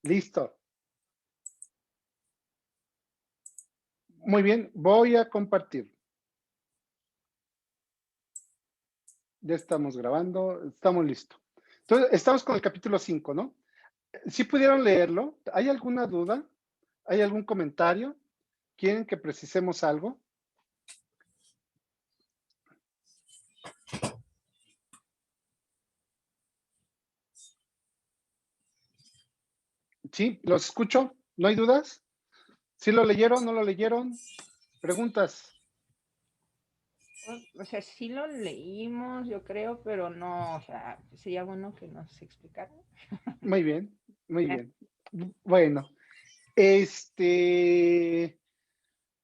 Listo. Muy bien, voy a compartir. Ya estamos grabando, estamos listos. Entonces, estamos con el capítulo 5, ¿no? Si pudieron leerlo, ¿hay alguna duda? ¿Hay algún comentario? ¿Quieren que precisemos algo? Sí, los escucho. ¿No hay dudas? ¿Sí lo leyeron? ¿No lo leyeron? Preguntas. O sea, sí lo leímos, yo creo, pero no, o sea, sería bueno que nos explicaran. Muy bien, muy Eh, bien. Bueno, este,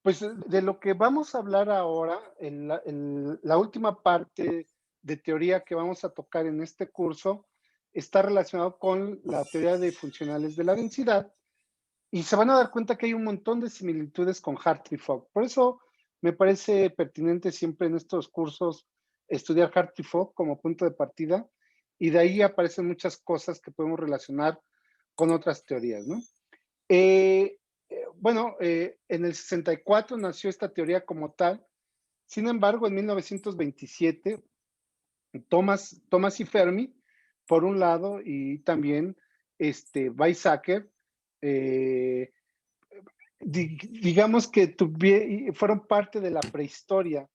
pues de lo que vamos a hablar ahora, la última parte de teoría que vamos a tocar en este curso está relacionado con la teoría de funcionales de la densidad y se van a dar cuenta que hay un montón de similitudes con Hartree-Fock. Por eso me parece pertinente siempre en estos cursos estudiar Hartree-Fock como punto de partida y de ahí aparecen muchas cosas que podemos relacionar con otras teorías, ¿no? Bueno, en el 64 nació esta teoría como tal. Sin embargo, en 1927, Thomas y Fermi, por un lado, y también Weizsäcker, eh, digamos que fueron parte de la prehistoria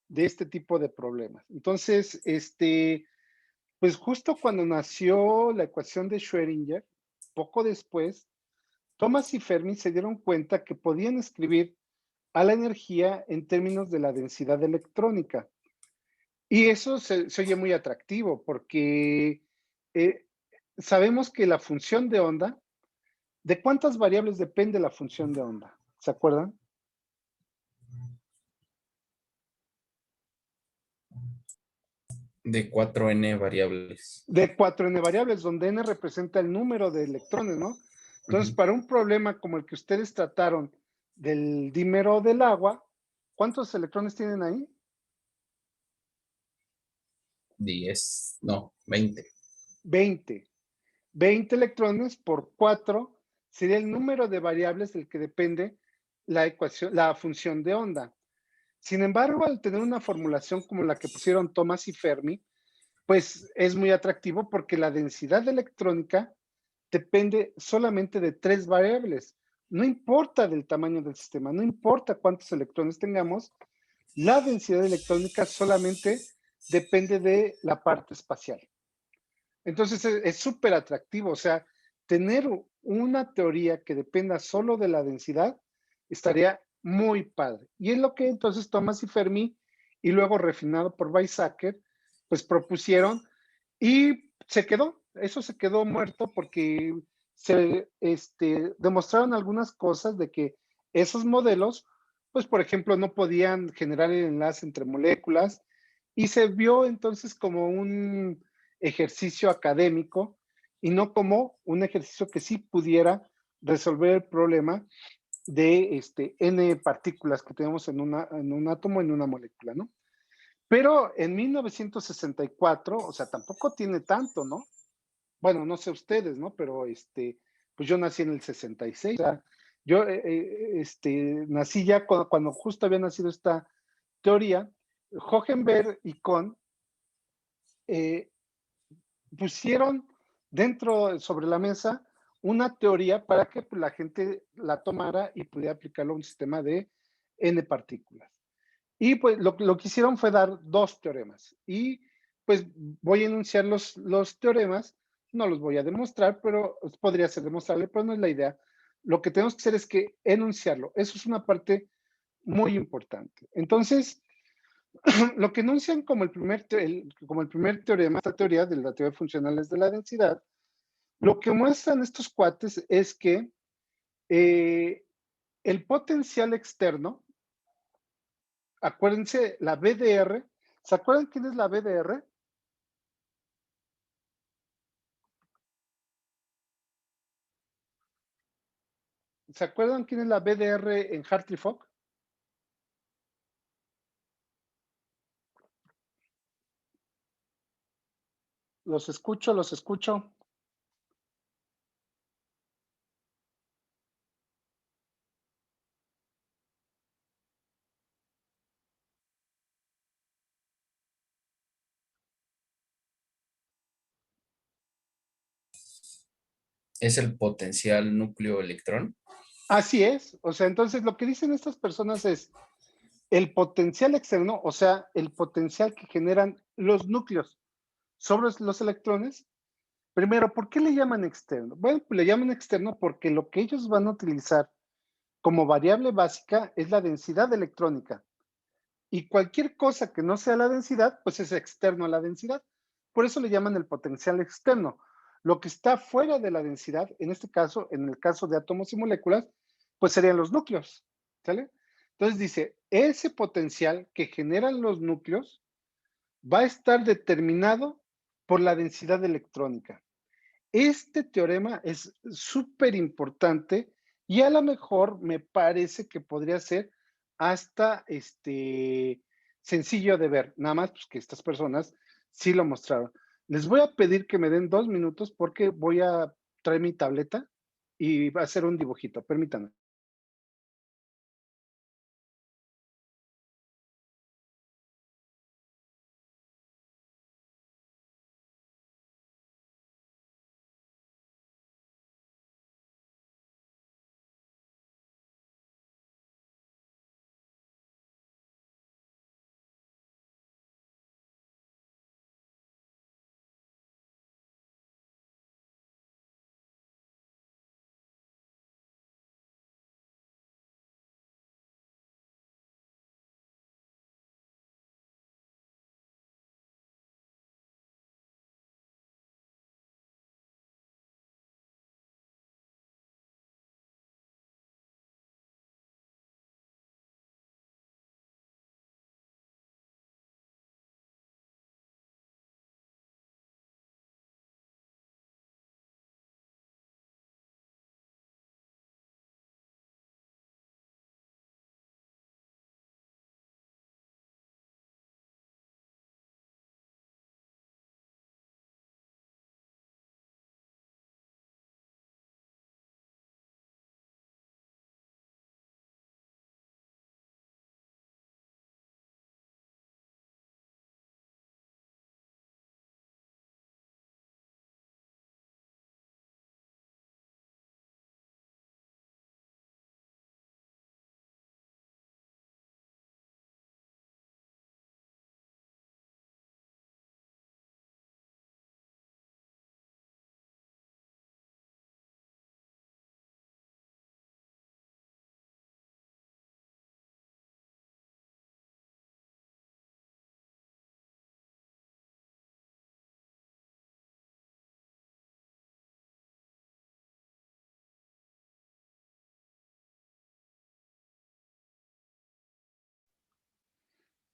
de este tipo de problemas. Entonces, pues justo cuando nació la ecuación de Schrödinger, poco después, Thomas y Fermi se dieron cuenta que podían escribir a la energía en términos de la densidad electrónica. Y eso se oye muy atractivo porque eh, sabemos que la función de onda, ¿de cuántas variables depende la función de onda? ¿Se acuerdan? De 4n variables. De 4n variables, donde n representa el número de electrones, ¿no? Entonces, para un problema como el que ustedes trataron del dímero del agua, ¿cuántos electrones tienen ahí? 10, no, 20. 20. 20 electrones por 4 sería el número de variables del que depende la ecuación, la función de onda. Sin embargo, al tener una formulación como la que pusieron Thomas y Fermi, pues es muy atractivo porque la densidad electrónica depende solamente de 3 variables. No importa del tamaño del sistema, no importa cuántos electrones tengamos, la densidad electrónica solamente depende de la parte espacial. Entonces es súper atractivo, o sea, tener una teoría que dependa solo de la densidad estaría muy padre. Y es lo que entonces Thomas y Fermi, y luego refinado por Weizsäcker, pues propusieron y se quedó, eso se quedó muerto porque se demostraron algunas cosas de que esos modelos, pues por ejemplo, no podían generar el enlace entre moléculas y se vio entonces como un ejercicio académico y no como un ejercicio que sí pudiera resolver el problema de n partículas que tenemos en un átomo, en una molécula, ¿no? Pero en 1964, o sea, tampoco tiene tanto, ¿no? Bueno, no sé ustedes, ¿no? Pero pues yo nací en el 66, o sea, yo nací ya cuando justo había nacido esta teoría. Hohenberg y Kohn eh, pusieron sobre la mesa una teoría para que pues, la gente la tomara y pudiera aplicarlo a un sistema de n partículas. Y pues lo que hicieron fue dar 2 teoremas. Y pues voy a enunciar los teoremas, no los voy a demostrar, pero podría ser demostrable, pero no es la idea. Lo que tenemos que hacer es que enunciarlo. Eso es una parte muy importante. Entonces, lo que enuncian como como el primer teorema, esta teoría de la teoría de funcionales de la densidad, lo que muestran estos cuates es que el potencial externo, acuérdense, la BDR, ¿se acuerdan quién es la BDR? ¿Se acuerdan quién es la BDR en Hartree-Fock? Los escucho, los escucho. Es el potencial núcleo-electrón. Así es. O sea, entonces lo que dicen estas personas es el potencial externo, o sea, el potencial que generan los núcleos sobre los electrones. Primero, ¿por qué le llaman externo? Bueno, pues le llaman externo porque lo que ellos van a utilizar como variable básica es la densidad electrónica. Y cualquier cosa que no sea la densidad, pues es externo a la densidad. Por eso le llaman el potencial externo. Lo que está fuera de la densidad, en este caso, en el caso de átomos y moléculas, pues serían los núcleos. ¿Sale? Entonces dice, ese potencial que generan los núcleos va a estar determinado por la densidad electrónica. Este teorema es súper importante y a lo mejor me parece que podría ser hasta sencillo de ver, nada más pues, que estas personas sí lo mostraron. Les voy a pedir que me den 2 minutos porque voy a traer mi tableta y va a hacer un dibujito, permítanme.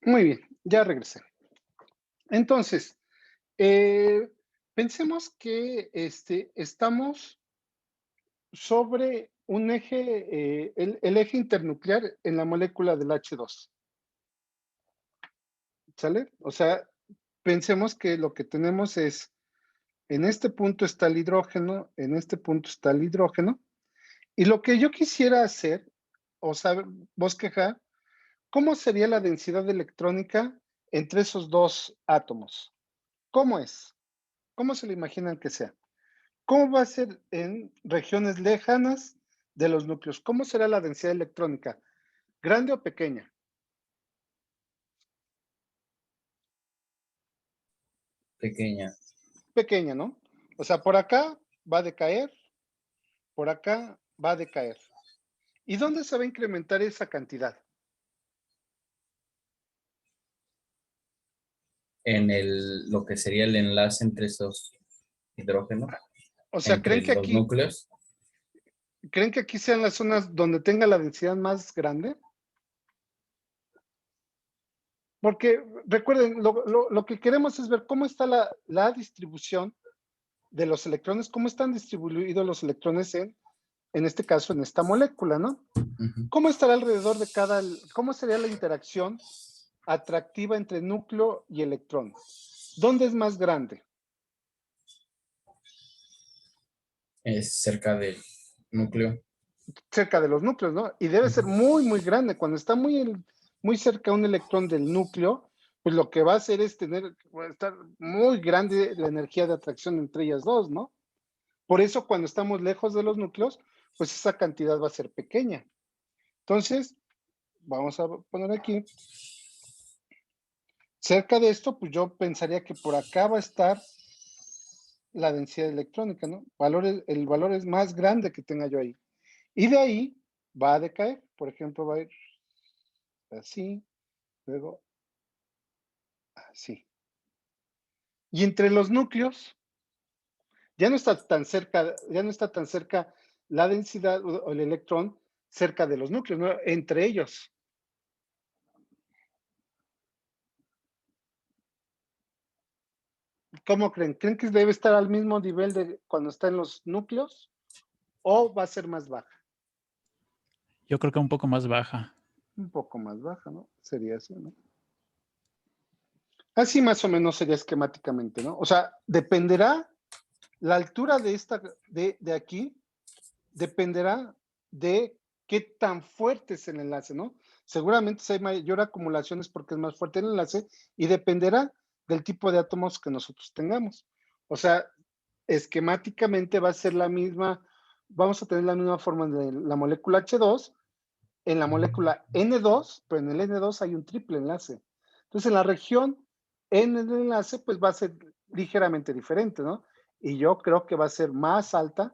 Muy bien, ya regresé. Entonces, pensemos que estamos sobre un eje, el eje internuclear en la molécula del H2. ¿Sale? O sea, pensemos que lo que tenemos es, en este punto está el hidrógeno, en este punto está el hidrógeno, y lo que yo quisiera hacer, o saber, bosquejar, ¿cómo sería la densidad electrónica entre esos dos átomos? ¿Cómo es? ¿Cómo se lo imaginan que sea? ¿Cómo va a ser en regiones lejanas de los núcleos? ¿Cómo será la densidad electrónica? ¿Grande o pequeña? Pequeña. Pequeña, ¿no? O sea, por acá va a decaer, por acá va a decaer. ¿Y dónde se va a incrementar esa cantidad? En lo que sería el enlace entre esos hidrógenos, O sea, entre los núcleos. ¿creen que aquí sean las zonas donde tenga la densidad más grande? Porque recuerden, lo que queremos es ver cómo está la distribución de los electrones, cómo están distribuidos los electrones en este caso, en esta molécula, ¿no? ¿Cómo estará alrededor de cómo sería la interacción atractiva entre núcleo y electrón? ¿Dónde es más grande? Es cerca del núcleo. Cerca de los núcleos, ¿no? Y debe ser muy, muy grande. Cuando está muy cerca un electrón del núcleo, pues lo que va a hacer es estar muy grande la energía de atracción entre ellas dos, ¿no? Por eso cuando estamos lejos de los núcleos, pues esa cantidad va a ser pequeña. Entonces, vamos a poner aquí. Cerca de esto, pues yo pensaría que por acá va a estar la densidad electrónica, ¿no? El valor es más grande que tenga yo ahí. Y de ahí va a decaer. Por ejemplo, va a ir así, luego así. Y entre los núcleos, ya no está tan cerca la densidad o el electrón cerca de los núcleos, ¿no? Entre ellos. ¿Cómo creen? ¿Creen que debe estar al mismo nivel de cuando está en los núcleos o va a ser más baja? Yo creo que un poco más baja. Un poco más baja, ¿no? Sería así, ¿no? Así más o menos sería esquemáticamente, ¿no? O sea, dependerá la altura de aquí, dependerá de qué tan fuerte es el enlace, ¿no? Seguramente si hay mayor acumulación es porque es más fuerte el enlace y dependerá del tipo de átomos que nosotros tengamos. O sea, esquemáticamente va a ser la misma, vamos a tener la misma forma de la molécula H2, en la molécula N2, pero en el N2 hay un triple enlace. Entonces, en la región N del enlace, pues va a ser ligeramente diferente, ¿no? Y yo creo que va a ser más alta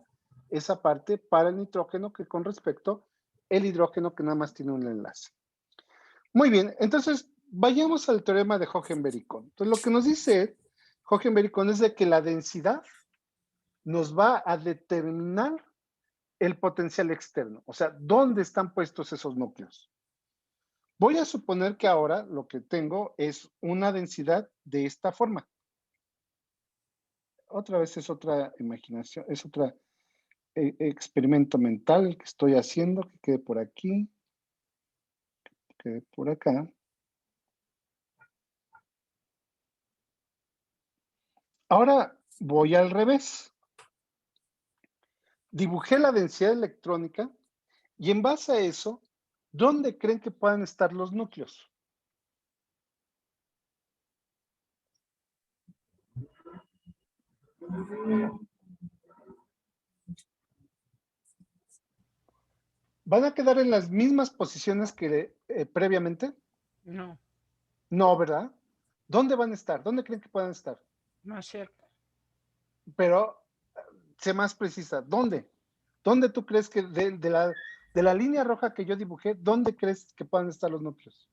esa parte para el nitrógeno que con respecto al hidrógeno que nada más tiene un enlace. Muy bien, entonces vayamos al teorema de Hohenberg-Kohn. Entonces, lo que nos dice Hohenberg-Kohn es de que la densidad nos va a determinar el potencial externo, o sea, ¿dónde están puestos esos núcleos? Voy a suponer que ahora lo que tengo es una densidad de esta forma. Otra vez es otra imaginación, es otro experimento mental que estoy haciendo, que quede por aquí, que quede por acá. Ahora voy al revés. Dibujé la densidad electrónica y en base a eso, ¿dónde creen que puedan estar los núcleos? ¿Van a quedar en las mismas posiciones que previamente? No, No, ¿verdad? ¿Dónde van a estar? ¿Dónde creen que puedan estar? más cerca. Pero sé más precisa, ¿dónde? ¿Dónde tú crees que de la línea roja que yo dibujé, dónde crees que puedan estar los núcleos?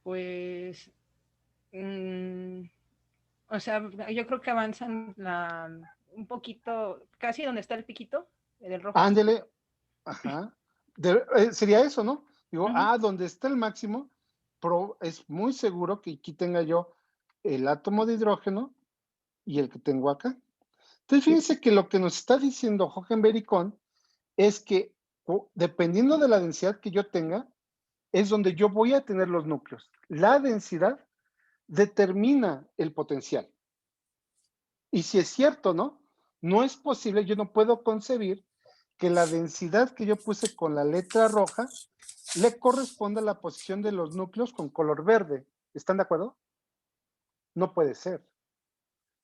Pues, o sea, yo creo que avanzan un poquito, casi donde está el piquito del rojo. Ándele, ajá. Sería eso, ¿no? Digo, donde está el máximo, pero es muy seguro que aquí tenga yo el átomo de hidrógeno y el que tengo acá. Entonces, fíjense que lo que nos está diciendo Hohenberg-Kohn es que dependiendo de la densidad que yo tenga, es donde yo voy a tener los núcleos. La densidad determina el potencial. Y si es cierto, ¿no? No es posible, yo no puedo concebir que la densidad que yo puse con la letra roja le corresponda a la posición de los núcleos con color verde. ¿Están de acuerdo? No puede ser.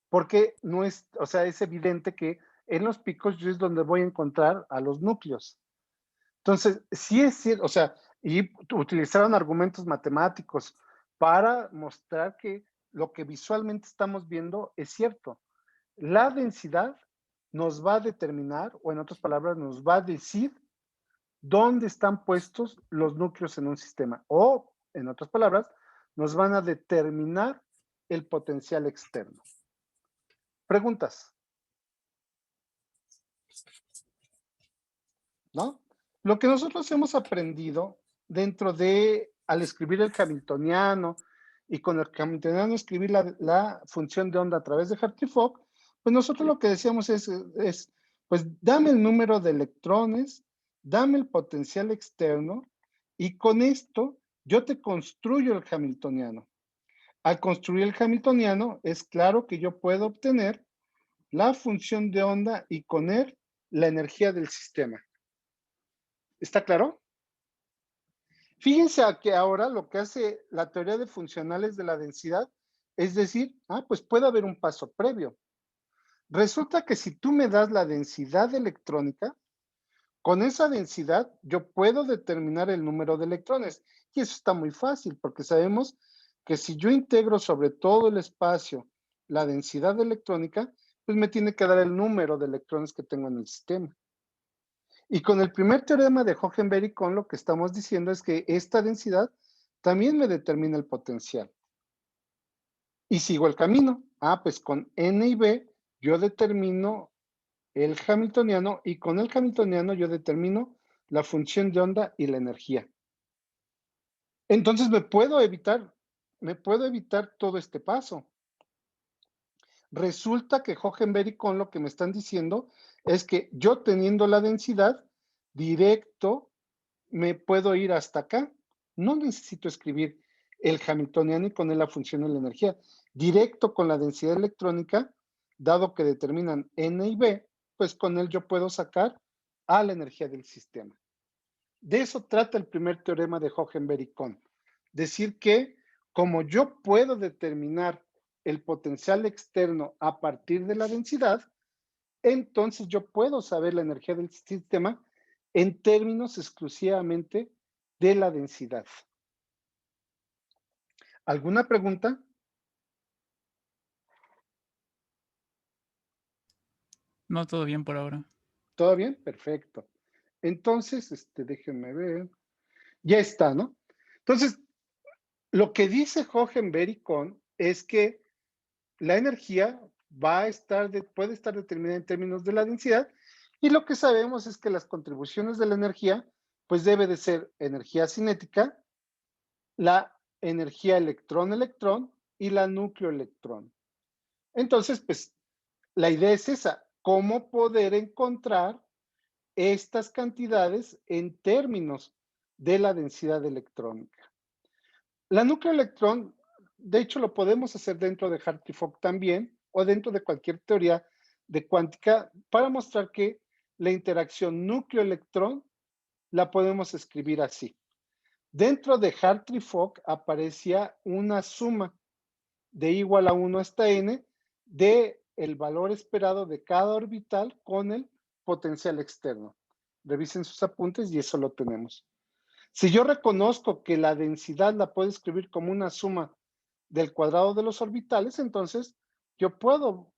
Porque no es, o sea, es evidente que en los picos yo es donde voy a encontrar a los núcleos. Entonces, sí es cierto, o sea, y utilizaron argumentos matemáticos para mostrar que lo que visualmente estamos viendo es cierto. La densidad nos va a determinar, o en otras palabras, nos va a decir dónde están puestos los núcleos en un sistema. O, en otras palabras, nos van a determinar el potencial externo. Preguntas. ¿No? Lo que nosotros hemos aprendido dentro de, al escribir el hamiltoniano y con el hamiltoniano escribir la función de onda a través de Hartree-Fock, pues nosotros lo que decíamos es, pues dame el número de electrones, dame el potencial externo y con esto yo te construyo el hamiltoniano. Al construir el hamiltoniano, es claro que yo puedo obtener la función de onda y con él la energía del sistema. ¿Está claro? Fíjense a que ahora lo que hace la teoría de funcionales de la densidad Es decir, pues puede haber un paso previo. Resulta que si tú me das la densidad electrónica, con esa densidad yo puedo determinar el número de electrones. Y eso está muy fácil porque sabemos que si yo integro sobre todo el espacio la densidad electrónica, pues me tiene que dar el número de electrones que tengo en el sistema. Y con el primer teorema de Hohenberg-Kohn lo que estamos diciendo es que esta densidad también me determina el potencial. Y sigo el camino. Pues con N y B yo determino el hamiltoniano y con el hamiltoniano yo determino la función de onda y la energía. Entonces me puedo evitar todo este paso. Resulta que Hohenberg y Kohn lo que me están diciendo es que yo teniendo la densidad directo me puedo ir hasta acá. No necesito escribir el hamiltoniano y con él la función de la energía. Directo con la densidad electrónica, dado que determinan N y B, pues con él yo puedo sacar a la energía del sistema. De eso trata el primer teorema de Hohenberg y Kohn. Decir que como yo puedo determinar el potencial externo a partir de la densidad, entonces yo puedo saber la energía del sistema en términos exclusivamente de la densidad. ¿Alguna pregunta? No, todo bien por ahora. ¿Todo bien? Perfecto. Entonces, déjenme ver. Ya está, ¿no? Entonces, lo que dice Hohenberg y Kohn es que la energía puede estar determinada en términos de la densidad y lo que sabemos es que las contribuciones de la energía pues debe de ser energía cinética, la energía electrón-electrón y la núcleo-electrón. Entonces, pues la idea es esa, cómo poder encontrar estas cantidades en términos de la densidad electrónica. La núcleo-electrón, de hecho, lo podemos hacer dentro de Hartree-Fock también o dentro de cualquier teoría de cuántica para mostrar que la interacción núcleo-electrón la podemos escribir así. Dentro de Hartree-Fock aparecía una suma de igual a 1 hasta n de el valor esperado de cada orbital con el potencial externo. Revisen sus apuntes y eso lo tenemos. Si yo reconozco que la densidad la puedo escribir como una suma del cuadrado de los orbitales, entonces yo puedo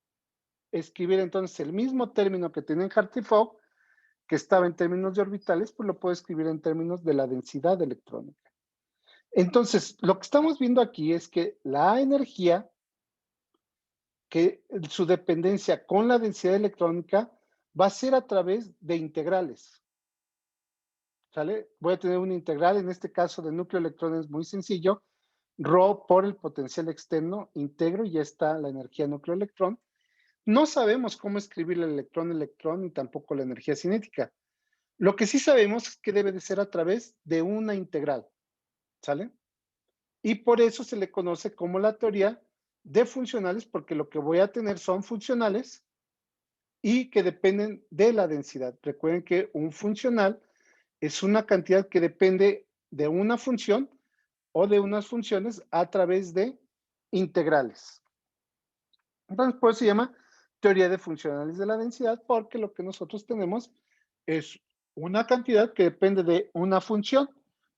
escribir entonces el mismo término que tenía en Hartree-Fock, que estaba en términos de orbitales, pues lo puedo escribir en términos de la densidad electrónica. Entonces, lo que estamos viendo aquí es que la energía, que su dependencia con la densidad electrónica va a ser a través de integrales. ¿Sale? Voy a tener una integral, en este caso de núcleo-electrón es muy sencillo, ρ por el potencial externo, integro y ya está la energía núcleo-electrón. No sabemos cómo escribir el electrón-electrón ni tampoco la energía cinética. Lo que sí sabemos es que debe de ser a través de una integral, ¿sale? Y por eso se le conoce como la teoría de funcionales, porque lo que voy a tener son funcionales y que dependen de la densidad. Recuerden que un funcional es una cantidad que depende de una función o de unas funciones a través de integrales. Entonces, por eso se llama teoría de funcionales de la densidad, porque lo que nosotros tenemos es una cantidad que depende de una función,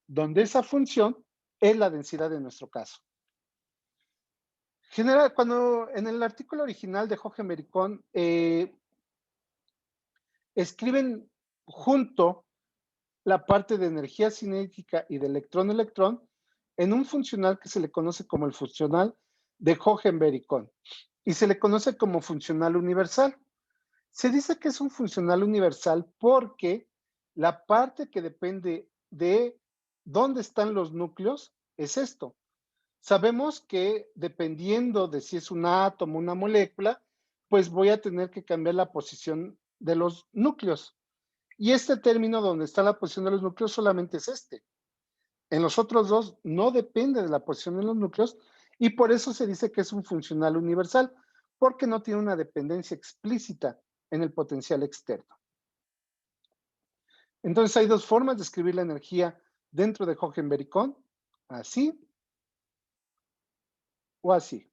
donde esa función es la densidad en nuestro caso. Cuando en el artículo original de Hohenberg y Kohn escriben junto la parte de energía cinética y de electrón-electrón en un funcional que se le conoce como el funcional de Hohenberg y Kohn y se le conoce como funcional universal. Se dice que es un funcional universal porque la parte que depende de dónde están los núcleos es esto. Sabemos que dependiendo de si es un átomo o una molécula, pues voy a tener que cambiar la posición de los núcleos. Y este término donde está la posición de los núcleos solamente es este. En los otros dos no depende de la posición de los núcleos y por eso se dice que es un funcional universal, porque no tiene una dependencia explícita en el potencial externo. Entonces hay dos formas de escribir la energía dentro de Hohenberg y Kohn, así o así.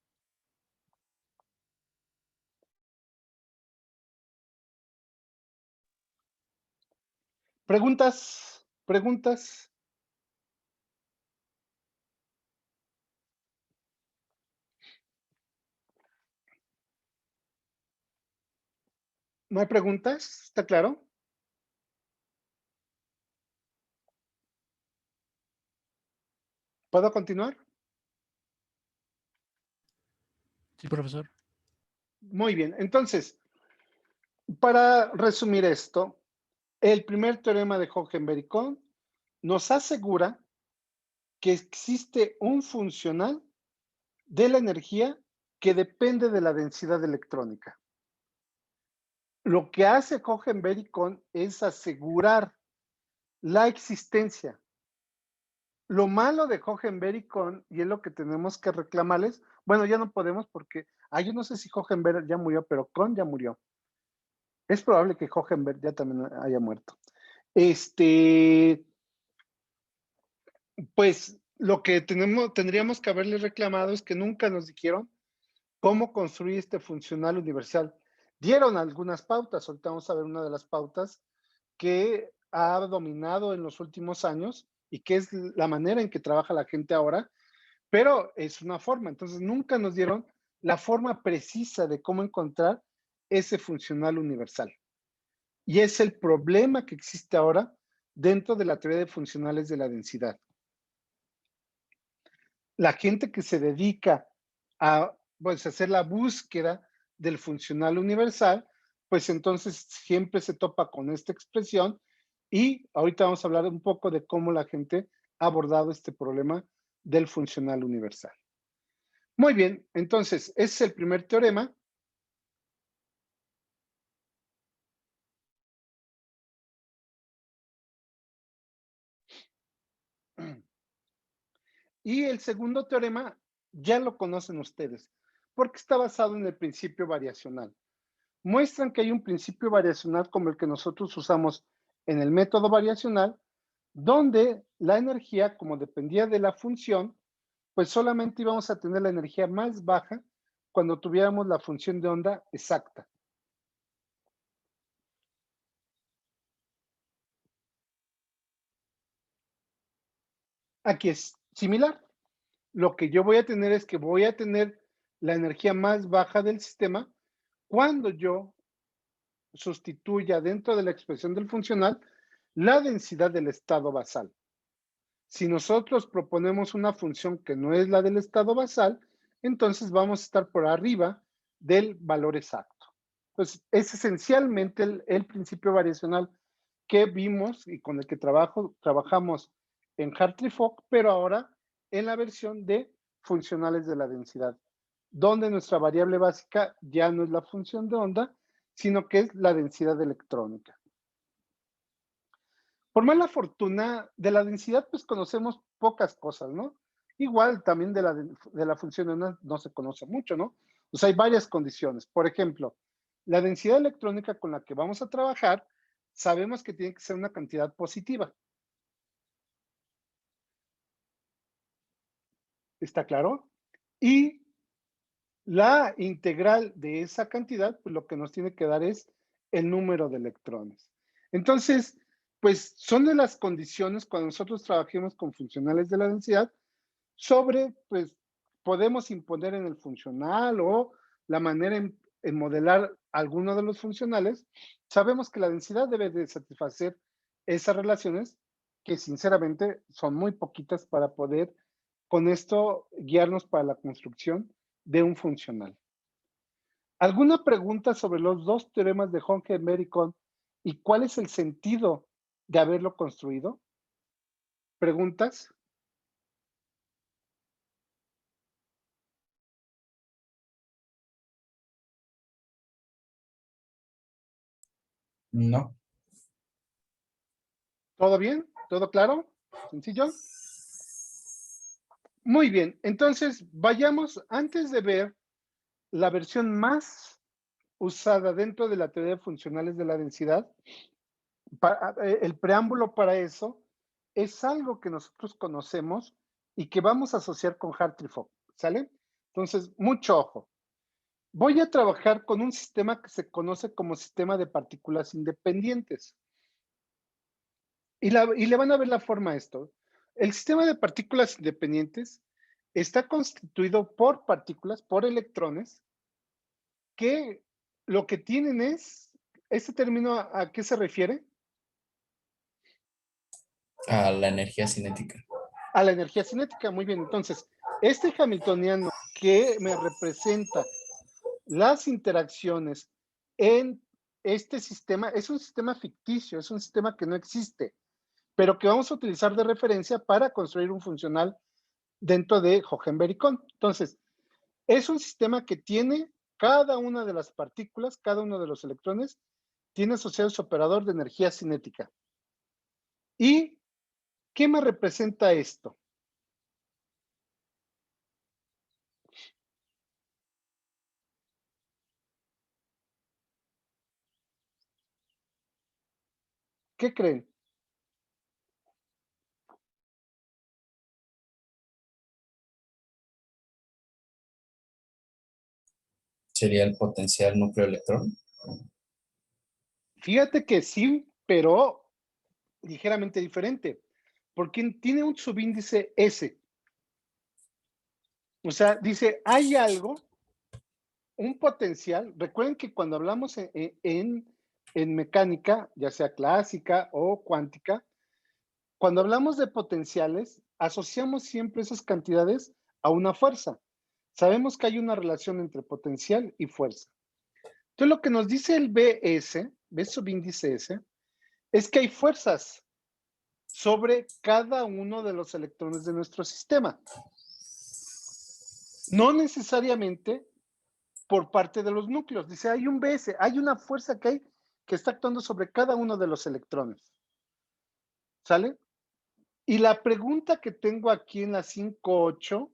¿Preguntas? ¿Preguntas? ¿No hay preguntas? ¿Está claro? ¿Puedo continuar? Sí, profesor. Muy bien. Entonces, para resumir esto, el primer teorema de Hohenberg-Kohn nos asegura que existe un funcional de la energía que depende de la densidad electrónica. Lo que hace Hohenberg-Kohn es asegurar la existencia. Lo malo de Hohenberg-Kohn, y es lo que tenemos que reclamarles, bueno, ya no podemos porque, yo no sé si Hohenberg ya murió, pero Kohn ya murió. Es probable que Hohenberg ya también haya muerto. Pues lo que tendríamos que haberle reclamado es que nunca nos dijeron cómo construir este funcional universal. Dieron algunas pautas, ahorita vamos a ver una de las pautas que ha dominado en los últimos años y que es la manera en que trabaja la gente ahora, pero es una forma. Entonces, nunca nos dieron la forma precisa de cómo encontrar ese funcional universal. Y es el problema que existe ahora dentro de la teoría de funcionales de la densidad. La gente que se dedica a pues, hacer la búsqueda del funcional universal, pues entonces siempre se topa con esta expresión y ahorita vamos a hablar un poco de cómo la gente ha abordado este problema del funcional universal. Muy bien, entonces ese es el primer teorema. Y el segundo teorema ya lo conocen ustedes, porque está basado en el principio variacional. Muestran que hay un principio variacional como el que nosotros usamos en el método variacional, donde la energía, como dependía de la función, pues solamente íbamos a tener la energía más baja cuando tuviéramos la función de onda exacta. Aquí es similar. Lo que yo voy a tener es que voy a tener la energía más baja del sistema cuando yo sustituya dentro de la expresión del funcional la densidad del estado basal. Si nosotros proponemos una función que no es la del estado basal, entonces vamos a estar por arriba del valor exacto. Entonces, es esencialmente el principio variacional que vimos y con el que trabajamos en Hartree-Fock, pero ahora en la versión de funcionales de la densidad, donde nuestra variable básica ya no es la función de onda, sino que es la densidad electrónica. Por mala fortuna, de la densidad, pues conocemos pocas cosas, ¿no? Igual también de la función de onda no se conoce mucho, ¿no? O sea, hay varias condiciones. Por ejemplo, la densidad electrónica con la que vamos a trabajar, sabemos que tiene que ser una cantidad positiva. ¿Está claro? Y la integral de esa cantidad, pues lo que nos tiene que dar es el número de electrones. Entonces, pues son de las condiciones cuando nosotros trabajemos con funcionales de la densidad sobre, pues podemos imponer en el funcional o la manera en modelar alguno de los funcionales, sabemos que la densidad debe de satisfacer esas relaciones que sinceramente son muy poquitas para poder con esto guiarnos para la construcción de un funcional. ¿Alguna pregunta sobre los dos teoremas de Hohenberg y cuál es el sentido de haberlo construido? ¿Preguntas? No. ¿Todo bien? ¿Todo claro? ¿Sencillo? Muy bien, entonces vayamos, antes de ver la versión más usada dentro de la teoría de funcionales de la densidad, el preámbulo para eso es algo que nosotros conocemos y que vamos a asociar con Hartree-Fock, ¿sale? Entonces, mucho ojo. Voy a trabajar con un sistema que se conoce como sistema de partículas independientes. y le van a ver la forma a esto. El sistema de partículas independientes está constituido por partículas, por electrones, que lo que tienen es, ¿este término a qué se refiere? A la energía cinética. A la energía cinética. Muy bien, entonces, este hamiltoniano que me representa las interacciones en este sistema es un sistema ficticio, es un sistema que no existe, pero que vamos a utilizar de referencia para construir un funcional dentro de Heisenberg y Kohn. Entonces, es un sistema que tiene cada una de las partículas, cada uno de los electrones, tiene asociado su operador de energía cinética. ¿Y qué me representa esto? ¿Qué creen? Sería el potencial núcleo electrón. Fíjate que sí, pero ligeramente diferente, porque tiene un subíndice S. O sea, dice, hay algo, un potencial. Recuerden que cuando hablamos en mecánica, ya sea clásica o cuántica, cuando hablamos de potenciales, asociamos siempre esas cantidades a una fuerza. Sabemos que hay una relación entre potencial y fuerza. Entonces, lo que nos dice el BS, B subíndice S, es que hay fuerzas sobre cada uno de los electrones de nuestro sistema. No necesariamente por parte de los núcleos. Dice, hay un BS, hay una fuerza que está actuando sobre cada uno de los electrones. ¿Sale? Y la pregunta que tengo aquí en la 5.8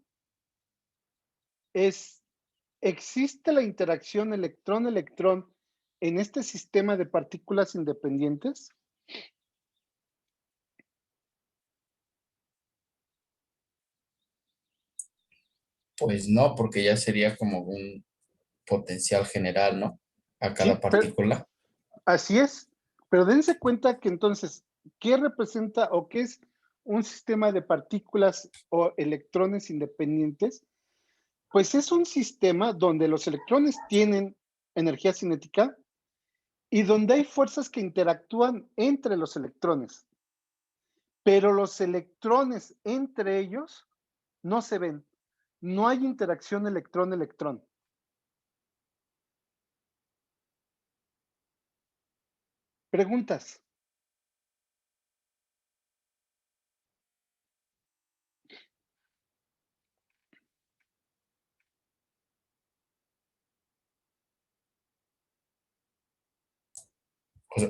es, ¿existe la interacción electrón-electrón en este sistema de partículas independientes? Pues no, porque ya sería como un potencial general, ¿no? A cada Sí, pero partícula. así es. Pero dense cuenta que entonces, ¿qué representa o qué es un sistema de partículas o electrones independientes? Pues es un sistema donde los electrones tienen energía cinética y donde hay fuerzas que interactúan entre los electrones. Pero los electrones entre ellos no se ven. No hay interacción electrón-electrón. Preguntas.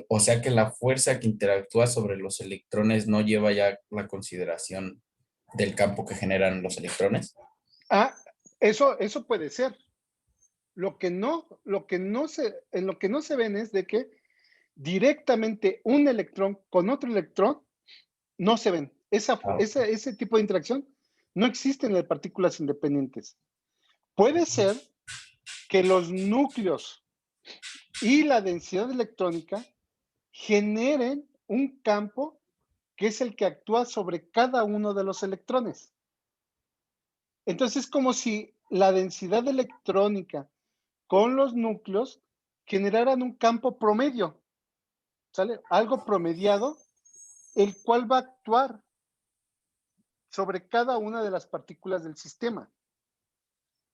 O sea que la fuerza que interactúa sobre los electrones no lleva ya la consideración del campo que generan los electrones. Ah, eso puede ser. En lo que no se ven es de que directamente un electrón con otro electrón no se ven. Ese tipo de interacción no existe en las partículas independientes. Puede ser que los núcleos y la densidad electrónica generen un campo que es el que actúa sobre cada uno de los electrones. Entonces es como si la densidad electrónica con los núcleos generaran un campo promedio, ¿sale? Algo promediado, el cual va a actuar sobre cada una de las partículas del sistema.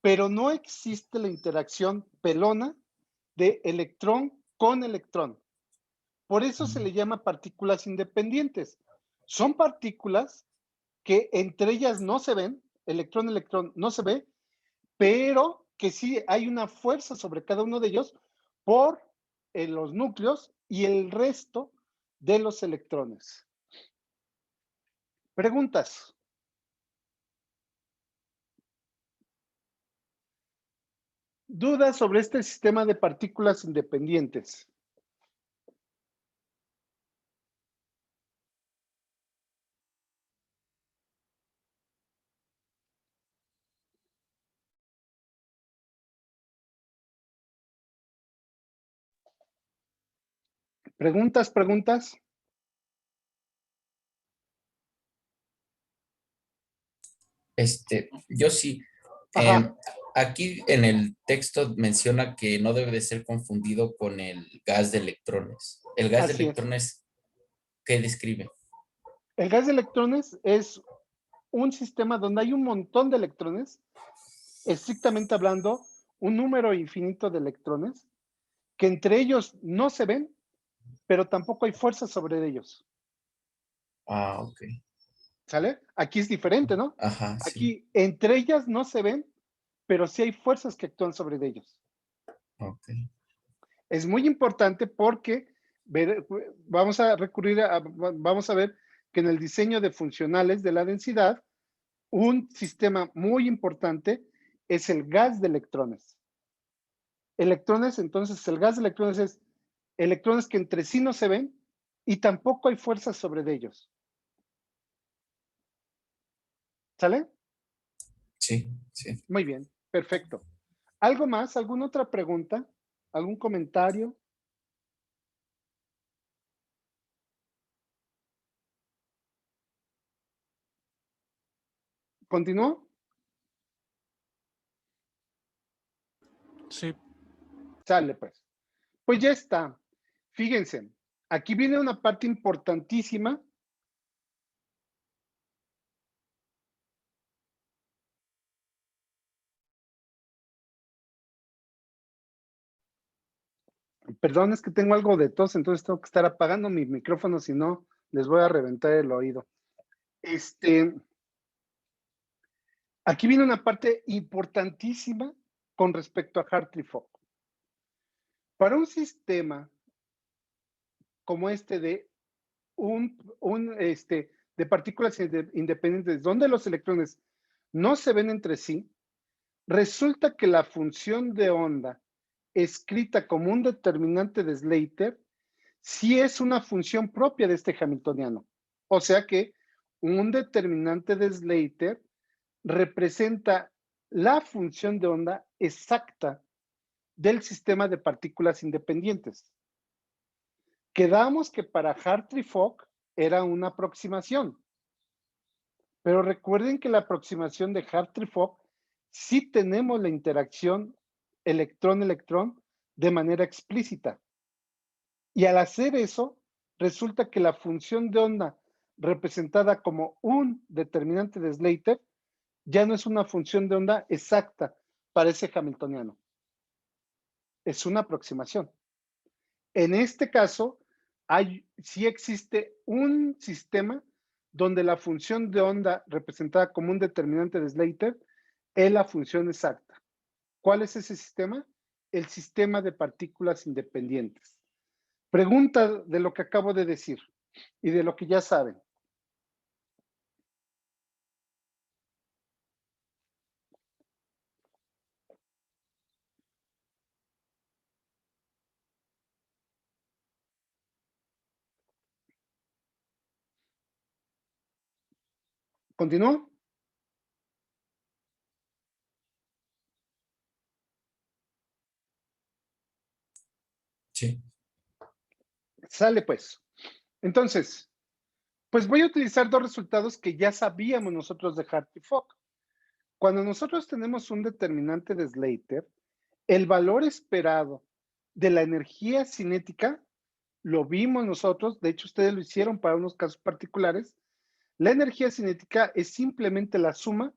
Pero no existe la interacción pelona de electrón con electrón. Por eso se le llama partículas independientes. Son partículas que entre ellas no se ven, electrón-electrón no se ve, pero que sí hay una fuerza sobre cada uno de ellos por los núcleos y el resto de los electrones. Preguntas. ¿Dudas sobre este sistema de partículas independientes? ¿Preguntas? Yo sí. Ajá. Aquí en el texto menciona que no debe de ser confundido con el gas de electrones. ¿El gas de Así es. electrones qué describe? El gas de electrones es un sistema donde hay un montón de electrones, estrictamente hablando, un número infinito de electrones, que entre ellos no se ven, pero tampoco hay fuerza sobre ellos. Ah, ok. ¿Sale? Aquí es diferente, ¿no? Ajá, sí. Aquí entre ellas no se ven, pero sí hay fuerzas que actúan sobre ellos. Ok. Es muy importante porque vamos a recurrir vamos a ver que en el diseño de funcionales de la densidad, un sistema muy importante es el gas de electrones. Electrones, entonces el gas de electrones es electrones que entre sí no se ven y tampoco hay fuerzas sobre ellos. ¿Sale? Sí, sí. Muy bien, perfecto. ¿Algo más? ¿Alguna otra pregunta? ¿Algún comentario? ¿Continúo? Sí. Sale pues. Pues ya está. Fíjense, aquí viene una parte importantísima. Perdón, es que tengo algo de tos, entonces tengo que estar apagando mi micrófono, si no, les voy a reventar el oído. Aquí viene una parte importantísima con respecto a Hartree-Fock. Para un sistema como este de de partículas independientes, donde los electrones no se ven entre sí, resulta que la función de onda escrita como un determinante de Slater sí es una función propia de este hamiltoniano. O sea que un determinante de Slater representa la función de onda exacta del sistema de partículas independientes. Quedamos que para Hartree-Fock era una aproximación, pero recuerden que la aproximación de Hartree-Fock sí tenemos la interacción electrón-electrón de manera explícita. Y al hacer eso, resulta que la función de onda representada como un determinante de Slater ya no es una función de onda exacta para ese hamiltoniano. Es una aproximación. En este caso, sí existe un sistema donde la función de onda representada como un determinante de Slater es la función exacta. ¿Cuál es ese sistema? El sistema de partículas independientes. Pregunta de lo que acabo de decir y de lo que ya saben. ¿Continúo? Sí. Sale pues. Entonces, pues voy a utilizar dos resultados que ya sabíamos nosotros de Hartree-Fock. Cuando nosotros tenemos un determinante de Slater, el valor esperado de la energía cinética lo vimos nosotros, de hecho ustedes lo hicieron para unos casos particulares. La energía cinética es simplemente la suma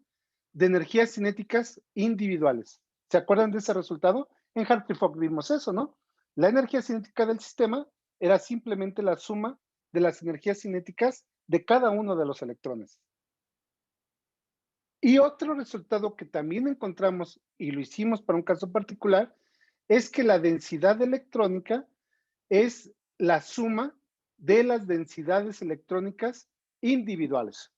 de energías cinéticas individuales. ¿Se acuerdan de ese resultado? En Hartree-Fock vimos eso, ¿no? La energía cinética del sistema era simplemente la suma de las energías cinéticas de cada uno de los electrones. Y otro resultado que también encontramos, y lo hicimos para un caso particular, es que la densidad electrónica es la suma de las densidades electrónicas individuales.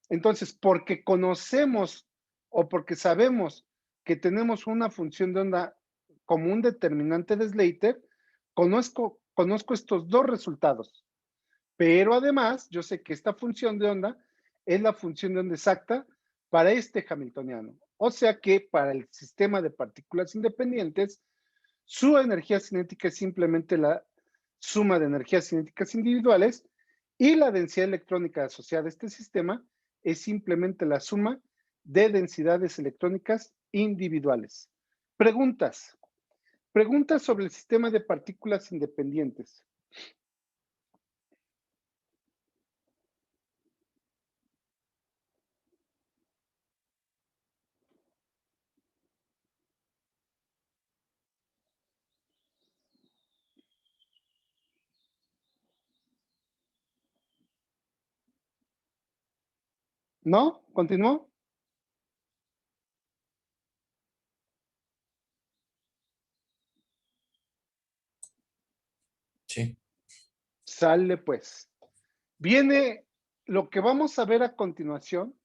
Entonces, porque conocemos o porque sabemos que tenemos una función de onda como un determinante de Slater, conozco estos dos resultados. Pero además, yo sé que esta función de onda es la función de onda exacta para este hamiltoniano. O sea que para el sistema de partículas independientes, su energía cinética es simplemente la suma de energías cinéticas individuales y la densidad electrónica asociada a este sistema es simplemente la suma de densidades electrónicas individuales. Preguntas. Preguntas sobre el sistema de partículas independientes. ¿No? ¿Continúo? Sí. Sale pues. Viene lo que vamos a ver a continuación,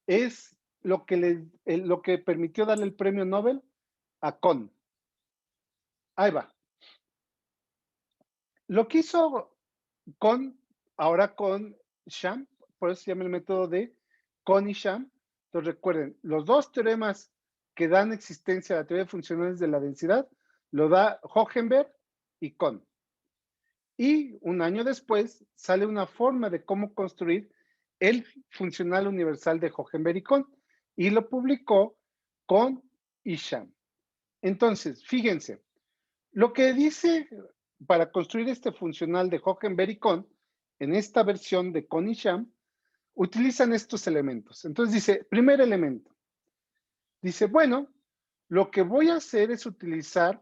es lo que permitió darle el premio Nobel a Kohn. Ahí va. Lo que hizo Kohn, ahora con Sham, por eso se llama el método de Kohn y Sham. Entonces recuerden, los dos teoremas que dan existencia a la teoría de funcionales de la densidad, lo da Hohenberg y Kohn. Y un año después sale una forma de cómo construir el funcional universal de Hohenberg y Kohn, y lo publicó Kohn y Sham. Entonces, fíjense, lo que dice para construir este funcional de Hohenberg y Kohn, en esta versión de Kohn y Sham, utilizan estos elementos. Entonces dice, primer elemento, dice, bueno, lo que voy a hacer es utilizar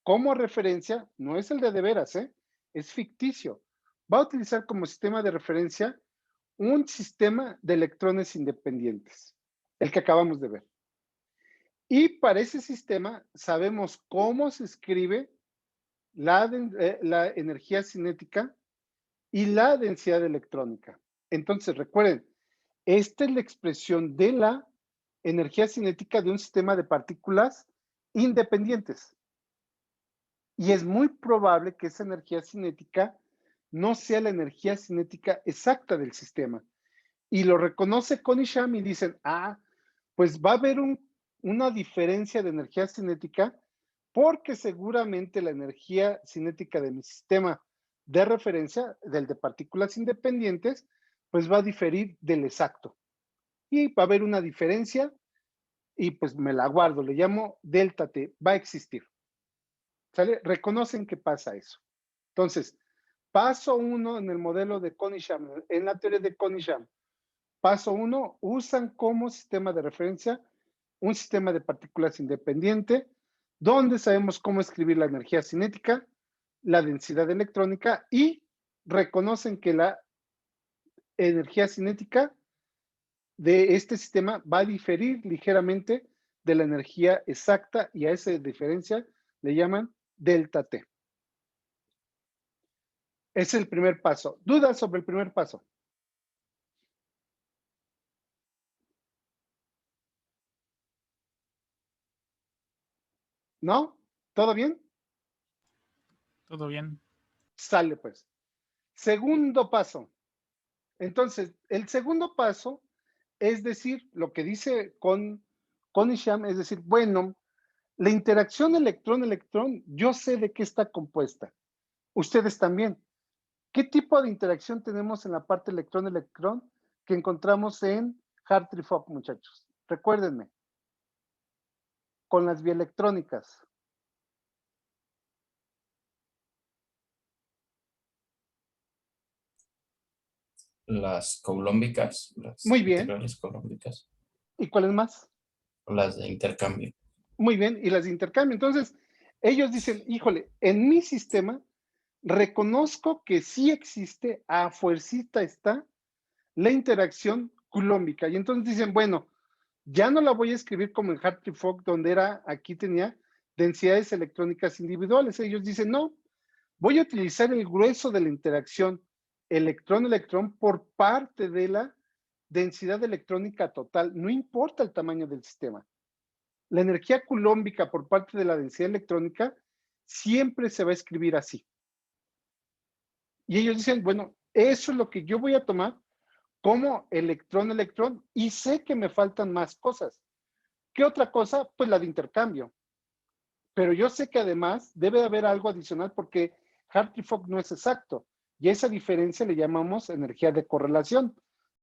como referencia, no es el de veras, es ficticio. Va a utilizar como sistema de referencia un sistema de electrones independientes, el que acabamos de ver. Y para ese sistema sabemos cómo se escribe la energía cinética y la densidad electrónica. Entonces, recuerden, esta es la expresión de la energía cinética de un sistema de partículas independientes. Y es muy probable que esa energía cinética no sea la energía cinética exacta del sistema. Y lo reconoce Kohn y Sham y dicen, pues va a haber una diferencia de energía cinética porque seguramente la energía cinética de mi sistema de referencia, del de partículas independientes, pues va a diferir del exacto. Y va a haber una diferencia y pues me la guardo, le llamo delta T, va a existir. ¿Sale? Reconocen que pasa eso. Entonces, paso 1 en el modelo de Kohn y Sham, en la teoría de Kohn y Sham. Paso 1, usan como sistema de referencia un sistema de partículas independiente, donde sabemos cómo escribir la energía cinética, la densidad electrónica y reconocen que la energía cinética de este sistema va a diferir ligeramente de la energía exacta y a esa diferencia le llaman delta T. Es el primer paso. ¿Dudas sobre el primer paso? ¿No? ¿Todo bien? Todo bien. Sale pues. Segundo paso. Entonces, el segundo paso es decir, lo que dice Kohn y Sham, es decir, bueno, la interacción electrón-electrón, yo sé de qué está compuesta. Ustedes también. ¿Qué tipo de interacción tenemos en la parte electrón-electrón que encontramos en Hartree-Fock, muchachos? Recuérdenme. Con las bielectrónicas. Las coulómbicas, las Muy bien. integrales coulómbicas, ¿Y cuáles más? las de intercambio. Muy bien, y las de intercambio. Entonces, ellos dicen, híjole, en mi sistema reconozco que sí existe, a fuercita está, la interacción coulómbica. Y entonces dicen, bueno, ya no la voy a escribir como en Hartree-Fock, donde aquí tenía densidades electrónicas individuales. Ellos dicen, no, voy a utilizar el grueso de la interacción electrón-electrón por parte de la densidad electrónica total, no importa el tamaño del sistema. La energía coulómbica por parte de la densidad electrónica siempre se va a escribir así. Y ellos dicen, bueno, eso es lo que yo voy a tomar como electrón-electrón y sé que me faltan más cosas. ¿Qué otra cosa? Pues la de intercambio. Pero yo sé que además debe haber algo adicional porque Hartree-Fock no es exacto y a esa diferencia le llamamos energía de correlación.